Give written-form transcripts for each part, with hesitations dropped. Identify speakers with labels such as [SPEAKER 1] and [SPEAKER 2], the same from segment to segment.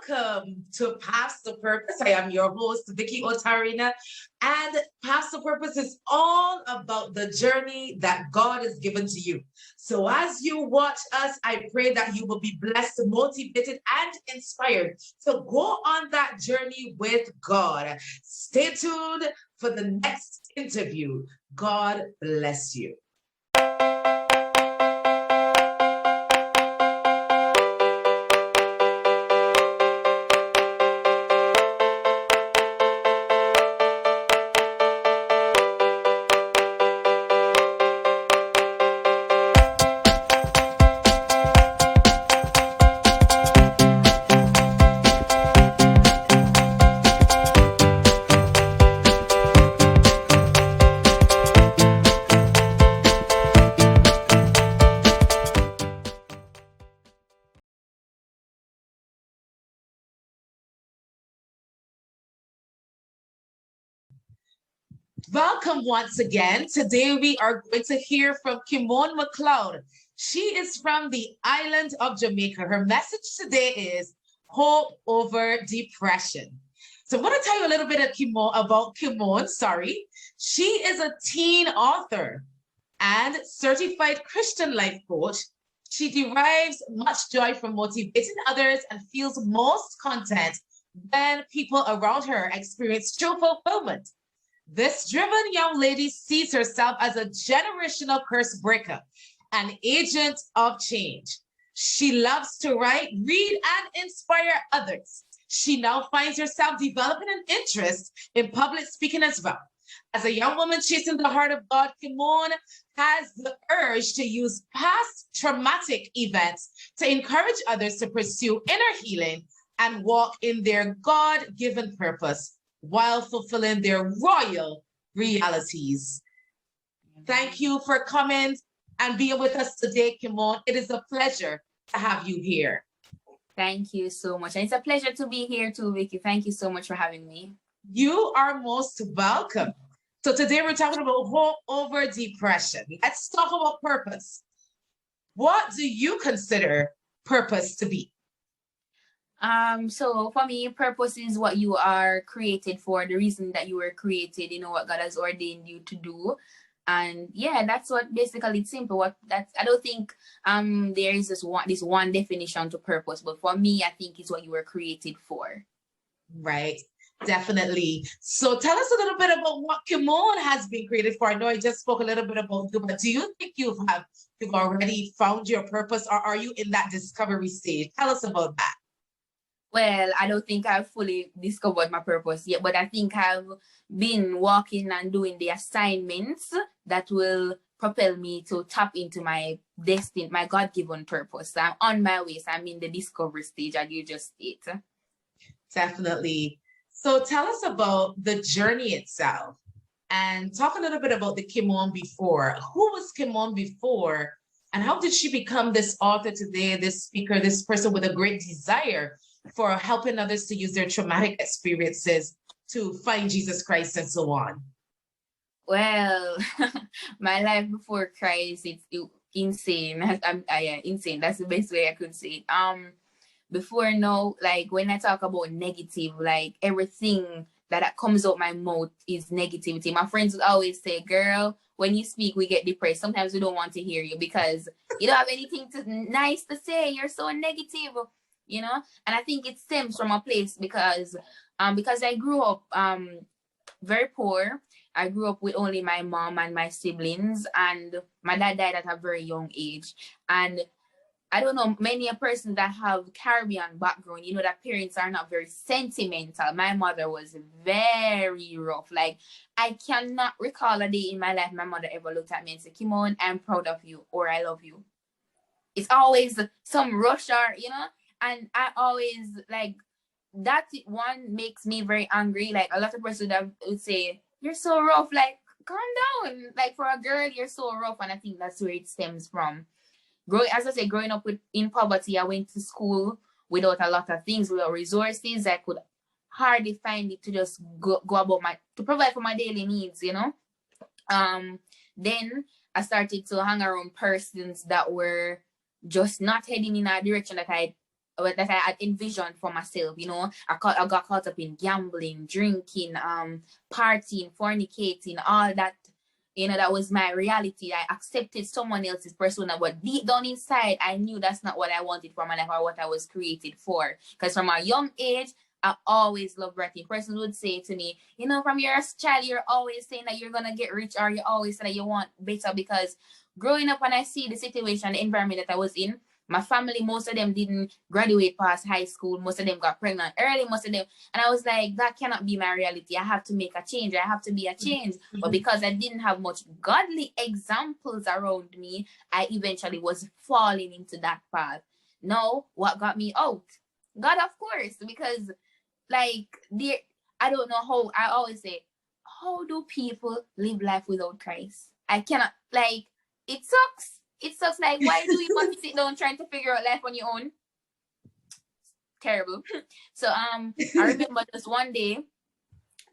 [SPEAKER 1] Welcome to Past the Purpose. I am your host, Vicky Otarina, and Past the Purpose is all about the journey that God has given to you. So as you watch us, I pray that you will be blessed, motivated, and inspired to go on that journey with God. Stay tuned for the next interview. God bless you. Welcome once again. Today we are going to hear from Kimone Mcloud. She is from the island of Jamaica. Her message today is hope over depression. So I'm going to tell you a little bit about Kimone. She is a teen author and certified Christian life coach. She derives much joy from motivating others and feels most content when people around her experience true fulfillment. This driven young lady sees herself as a generational curse breaker, an agent of change. She loves to write, read, and inspire others. She now finds herself developing an interest in public speaking as well. As a young woman chasing the heart of God, Kimone has the urge to use past traumatic events to encourage others to pursue inner healing and walk in their God-given purpose while fulfilling their royal realities. Thank you for coming and being with us today, Kimone. It is a pleasure to have you here.
[SPEAKER 2] Thank you so much. And it's a pleasure to be here too, Vicky. Thank you so much for having me.
[SPEAKER 1] You are most welcome. So today we're talking about hope over depression. Let's talk about purpose. What do you consider purpose to be?
[SPEAKER 2] So for me, purpose is what you are created for, the reason that you were created, what God has ordained you to do. And yeah, that's what basically it's simple. I don't think there is this one definition to purpose, but for me, I think it's what you were created for.
[SPEAKER 1] Right. Definitely. So tell us a little bit about what Kimone has been created for. I know I just spoke a little bit about you, but do you think you've already found your purpose, or are you in that discovery stage? Tell us about that.
[SPEAKER 2] Well, I don't think I've fully discovered my purpose yet, but I think I've been walking and doing the assignments that will propel me to tap into my destiny, my God-given purpose. I'm on my way, so I'm in the discovery stage, as you just stated.
[SPEAKER 1] Definitely. So tell us about the journey itself and talk a little bit about the Kimone Before. Who was Kimone Before, and how did she become this author today, this speaker, this person with a great desire for helping others to use their traumatic experiences to find Jesus Christ and so on?
[SPEAKER 2] Well, my life before Christ, it's insane. Insane. That's the best way I could say it. Before now, like when I talk about negative, like everything that comes out my mouth is negativity. My friends would always say, girl, when you speak, we get depressed. Sometimes we don't want to hear you because you don't have anything nice to say. You're so negative. And I think it stems from a place because I grew up very poor. I grew up with only my mom and my siblings, and my dad died at a very young age. And I don't know, many a person that have Caribbean background, that parents are not very sentimental. My mother was very rough. Like, I cannot recall a day in my life my mother ever looked at me and said, Kimone, I'm proud of you, or I love you. It's always some rush or, and I always, like, that one makes me very angry. Like, a lot of persons would say, you're so rough. Like, calm down. Like, for a girl, you're so rough. And I think that's where it stems from. Growing up in poverty, I went to school without a lot of things, without resources. I could hardly find it to just go about to provide for my daily needs, Then I started to hang around persons that were just not heading in a direction that I that I had envisioned for myself. You know, I got caught up in gambling, drinking, partying, fornicating, all that. You know, that was my reality. I accepted someone else's persona, but deep down inside, I knew that's not what I wanted for my life or what I was created for. Because from a young age, I always loved writing. Persons would say to me, you know, from your child, you're always saying that you're gonna get rich, or you always say that you want better. Because growing up, when I see the situation, the environment that I was in, my family, most of them didn't graduate past high school. Most of them got pregnant early, most of them. And I was like, that cannot be my reality. I have to make a change. I have to be a change. But because I didn't have much godly examples around me, I eventually was falling into that path. Now, what got me out? God, of course, because like I don't know how. I always say, how do people live life without Christ? I cannot, like, it sucks. It sucks. Like, why do you want to sit down trying to figure out life on your own? Terrible. So I remember just one day,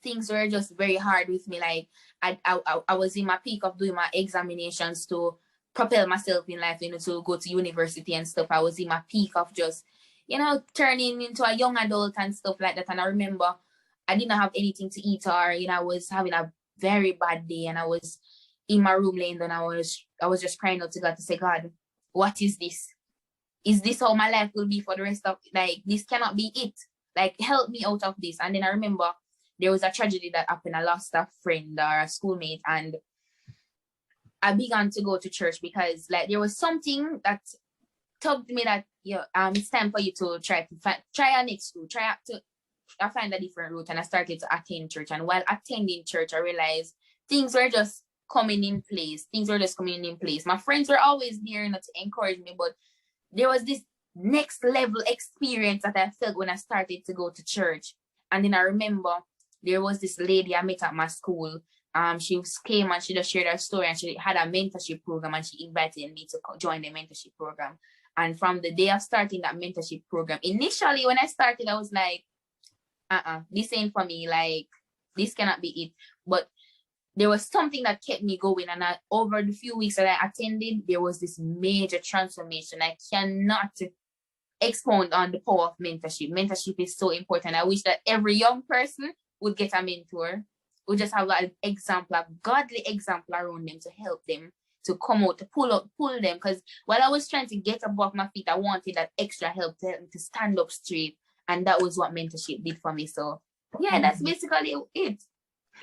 [SPEAKER 2] things were just very hard with me. Like I was in my peak of doing my examinations to propel myself in life, you know, to go to university and stuff. I was in my peak of just, you know, turning into a young adult and stuff like that. And I remember I didn't have anything to eat, or, you know, I was having a very bad day, and I was in my room laying down. I was just crying out to God to say, God, what is this? Is this how my life will be for the rest of, like, this cannot be it. Like, help me out of this. And then I remember there was a tragedy that happened. I lost a friend or a schoolmate, and I began to go to church because, like, there was something that told me that, it's time for you to try a next route, I find a different route. And I started to attend church. And while attending church, I realized things were just coming in place. My friends were always there, you know, to encourage me, but there was this next level experience that I felt when I started to go to church. And then I remember there was this lady I met at my school. She came and she just shared her story, and she had a mentorship program, and she invited me to join the mentorship program. And from the day of starting that mentorship program, initially when I started, I was like, this ain't for me. Like, this cannot be it. But there was something that kept me going. And over the few weeks that I attended, there was this major transformation. I cannot expound on the power of mentorship. Mentorship is so important. I wish that every young person would get a mentor, would just have an example, a godly example around them to help them to come out, to pull them. Because while I was trying to get above my feet, I wanted that extra help to help me to stand up straight. And that was what mentorship did for me. So yeah, that's basically it.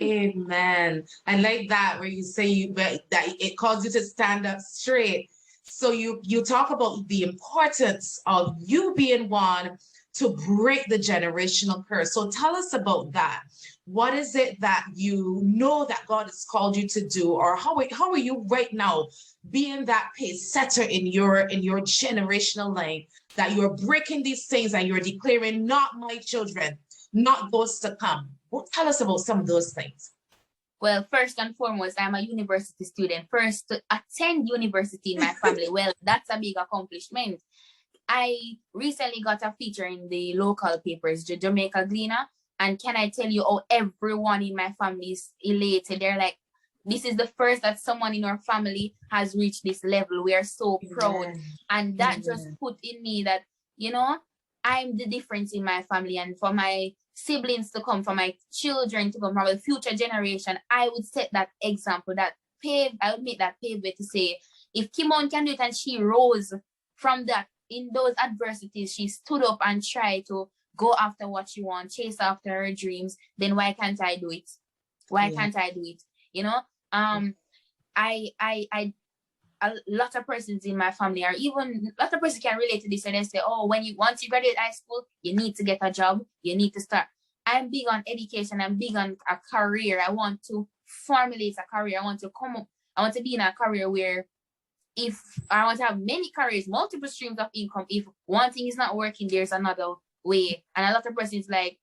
[SPEAKER 1] Amen. I like that, where you say that it caused you to stand up straight. So you talk about the importance of you being one to break the generational curse. So tell us about that. What is it that you know that God has called you to do, or how are you right now being that pace setter in your generational line, that you're breaking these things and you're declaring, not my children, not those to come? Well, tell us about some of those things.
[SPEAKER 2] Well, first and foremost, I'm a university student. First, to attend university in my family, well, that's a big accomplishment. I recently got a feature in the local papers, the Jamaica Gleaner, and can I tell you how everyone in my family is elated? They're like, this is the first that someone in our family has reached this level. We are so proud. And that just put in me that, you know, I'm the difference in my family, and for my siblings to come, for my children to come, from the future generation, I would set that example, I would make that pavement to say, if Kimone can do it and she rose from that, in those adversities, she stood up and tried to go after what she wants, chase after her dreams, then why can't I do it? Why can't I do it? You know, a lot of persons in my family, or even a lot of persons can relate to this, and they say, oh, once you graduate high school, you need to get a job, you need to start. I'm big on education, I'm big on a career. I want to formulate a career. I want to be in a career where, if I want to have many careers, multiple streams of income, if one thing is not working, there's another way. And a lot of persons, like,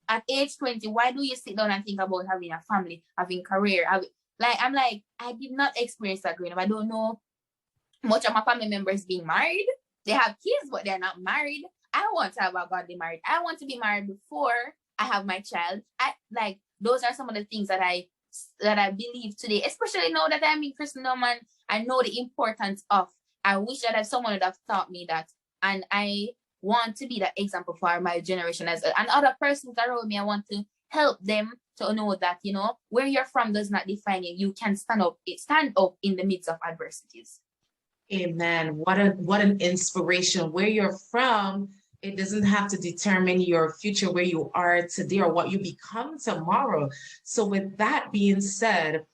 [SPEAKER 2] at age 20, why do you sit down and think about having a family, having career? I'm like, I did not experience that growing up. I don't know much of my family members being married. They have kids, but they're not married. I want to have a godly marriage. I want to be married before I have my child. Those are some of the things that I believe today, especially now that I'm in Christendom and I know the importance of. I wish that someone would have taught me that. And I want to be that example for my generation and other persons around me. I want to help them to know that, you know, where you're from does not define you. You can stand up in the midst of adversities.
[SPEAKER 1] Amen. What an inspiration. Where you're from, it doesn't have to determine your future, where you are today or what you become tomorrow. So with that being said,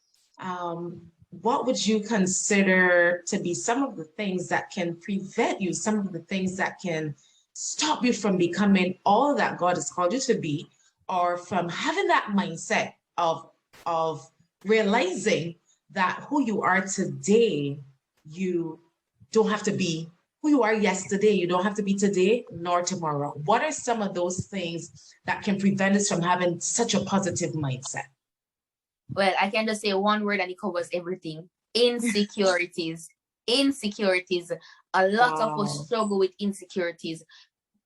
[SPEAKER 1] what would you consider to be some of the things that can prevent you, some of the things that can stop you from becoming all that God has called you to be, or from having that mindset of realizing that who you are today, you don't have to be who you are yesterday. You don't have to be today nor tomorrow. What are some of those things that can prevent us from having such a positive mindset?
[SPEAKER 2] Well, I can just say one word and it covers everything. Insecurities. Insecurities. A lot of us struggle with insecurities.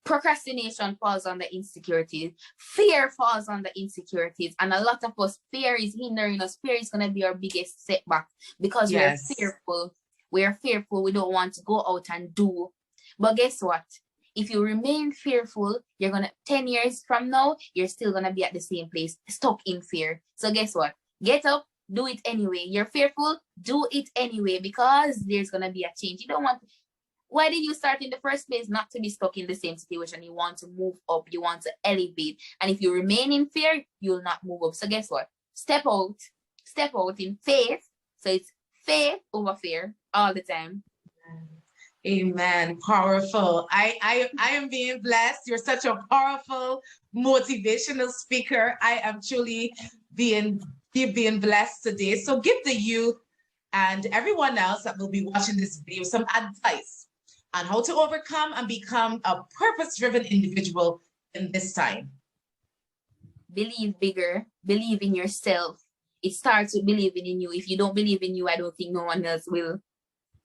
[SPEAKER 2] Procrastination falls under insecurities. Fear falls under insecurities. And a lot of us, fear is hindering us. Fear is going to be our biggest setback because we're fearful. We're fearful. We don't want to go out and do. But guess what? If you remain fearful, you're going to, 10 years from now, you're still going to be at the same place, stuck in fear. So guess what? Get up, do it anyway. You're fearful, do it anyway, because there's going to be a change. You don't want, why did you start in the first place? Not to be stuck in the same situation. You want to move up, you want to elevate. And if you remain in fear, you'll not move up. So guess what? Step out in faith. So it's faith over fear all the time.
[SPEAKER 1] Amen. Powerful. I am being blessed. You're such a powerful, motivational speaker. I am truly being blessed today. So give the youth and everyone else that will be watching this video some advice on how to overcome and become a purpose-driven individual in this time.
[SPEAKER 2] Believe bigger. Believe in yourself. It starts with believing in you. If you don't believe in you, I don't think no one else will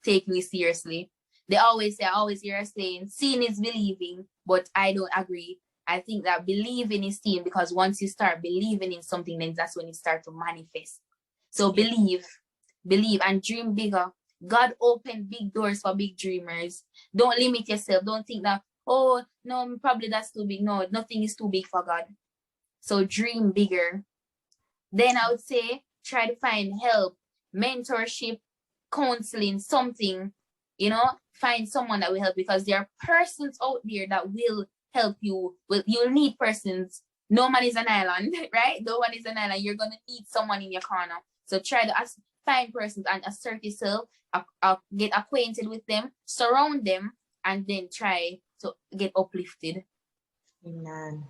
[SPEAKER 2] take you seriously. They always say, I always hear us saying, seeing is believing, but I don't agree. I think that believing is seeing, because once you start believing in something, then that's when it starts to manifest. So believe, and dream bigger. God opened big doors for big dreamers. Don't limit yourself. Don't think that, oh, no, probably that's too big. No, nothing is too big for God. So dream bigger. Then I would say, try to find help, mentorship, counseling, something, you know, find someone that will help, because there are persons out there that will help you. Well, you'll need persons. No man is an island, right? No one is an island. You're going to need someone in your corner. So try to find persons and assert yourself, get acquainted with them, surround them, and then try to get uplifted.
[SPEAKER 1] Amen.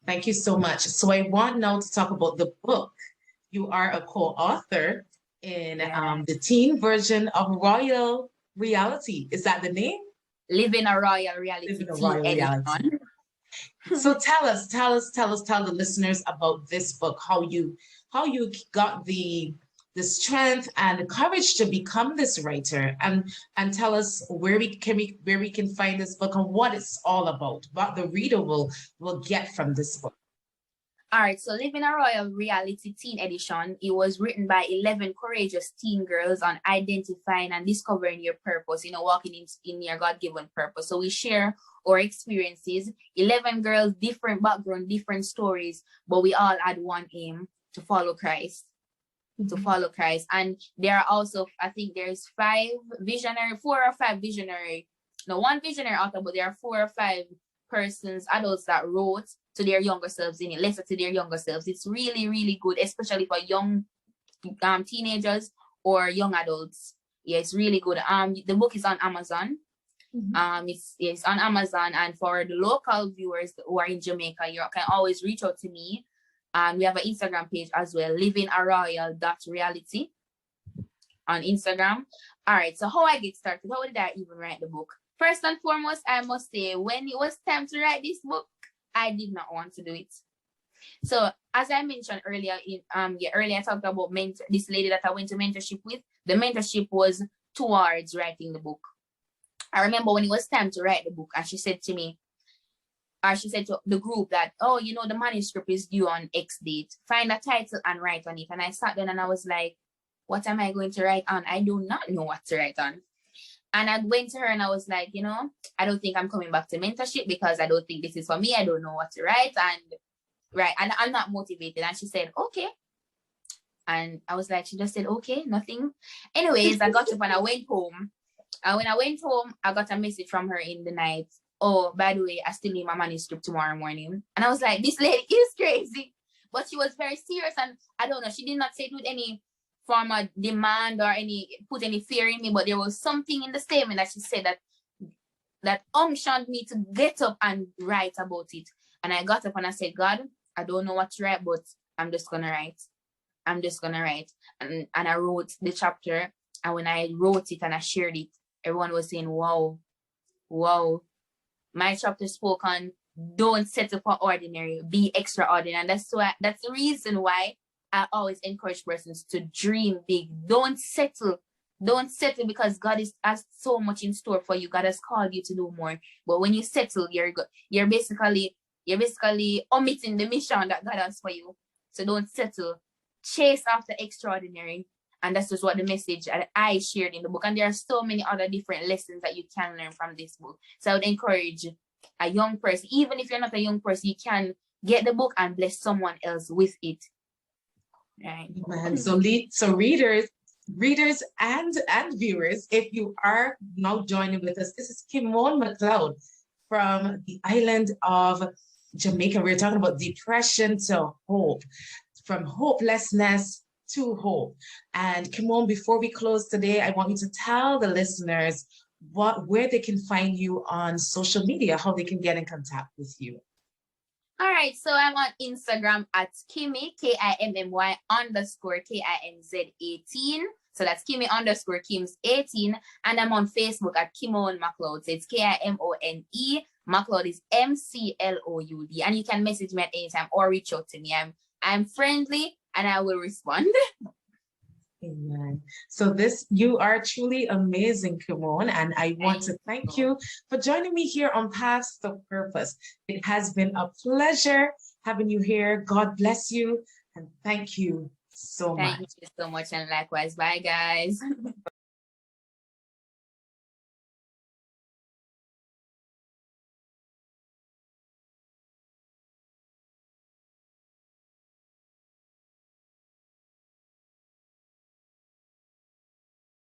[SPEAKER 1] Thank you so much. So I want now to talk about the book. You are a co-author in the teen version of Royal Reality. Is that the name?
[SPEAKER 2] Living a Royal Reality.
[SPEAKER 1] So tell the listeners about this book, how you got the strength and the courage to become this writer, and tell us where we can find this book and what it's all about, what the reader will get from this book.
[SPEAKER 2] All right, so Living a Royal Reality Teen Edition, it was written by 11 courageous teen girls on identifying and discovering your purpose, you know, walking in your God-given purpose. So we share our experiences, 11 girls, different background, different stories, but we all had one aim: to follow Christ. To follow Christ. And there are also, I think there's 4 or 5 visionary, no, 1 visionary author, but there are 4 or 5 persons, adults, that wrote to their younger selves in it, letter to their younger selves. It's really, really good, especially for young teenagers or young adults. Yeah, it's really good. The book is on Amazon. It's on Amazon, and for the local viewers who are in Jamaica, you can always reach out to me. And we have an Instagram page as well, livingaroyal.reality on Instagram. All right, so how I get started? How did I even write the book? First and foremost, I must say, when it was time to write this book, I did not want to do it. So as I mentioned earlier, earlier I talked about this lady that I went to mentorship with. The mentorship was towards writing the book. I remember when it was time to write the book, and she said to me, she said to the group that, oh, you know, the manuscript is due on X date. Find a title and write on it. And I sat down and I was like, what am I going to write on? I do not know what to write on. And I went to her and I was like, you know, I don't think I'm coming back to mentorship because I don't think this is for me. I don't know what to write. And I'm not motivated. And she said, okay. And I was like, she just said, okay, nothing. Anyways, I got up and I went home. And when I went home, I got a message from her in the night. Oh, by the way, I still need my manuscript tomorrow morning. And I was like, this lady is crazy. But she was very serious. And I don't know, she did not say it with any form of demand or put any fear in me. But there was something in the statement that she said that unctioned me to get up and write about it. And I got up and I said, God, I don't know what to write, but I'm just going to write. I'm just going to write. And I wrote the chapter. And when I wrote it and I shared it, everyone was saying, wow, my chapter spoke on don't settle for ordinary, be extraordinary. And that's the reason why I always encourage persons to dream big. Don't settle because God has so much in store for you. God has called you to do more. But when you settle, you're basically omitting the mission that God has for you. So don't settle. Chase after extraordinary. And that's just what the message that I shared in the book. And there are so many other different lessons that you can learn from this book. So I would encourage a young person, even if you're not a young person, you can get the book and bless someone else with it. Right.
[SPEAKER 1] Man, so readers and viewers, if you are now joining with us, this is Kimone Mcloud from the island of Jamaica. We're talking about depression to hope, from hopelessness to hope. And Kimone, before we close today, I want you to tell the listeners where they can find you on social media, how they can get in contact with you.
[SPEAKER 2] All right, so I'm on Instagram at Kimmy, KIMMY _KINZ18. So that's Kimmy _Kims18. And I'm on Facebook at Kimone Mcloud. So it's KIMONE. Mcloud is MCLOUD. And you can message me at any time or reach out to me. I'm friendly and I will respond.
[SPEAKER 1] Amen. So you are truly amazing, Kimone, and I want to thank you for joining me here on Paths of Purpose. It has been a pleasure having you here. God bless you, and thank you so much.
[SPEAKER 2] Thank you so much, and likewise. Bye, guys.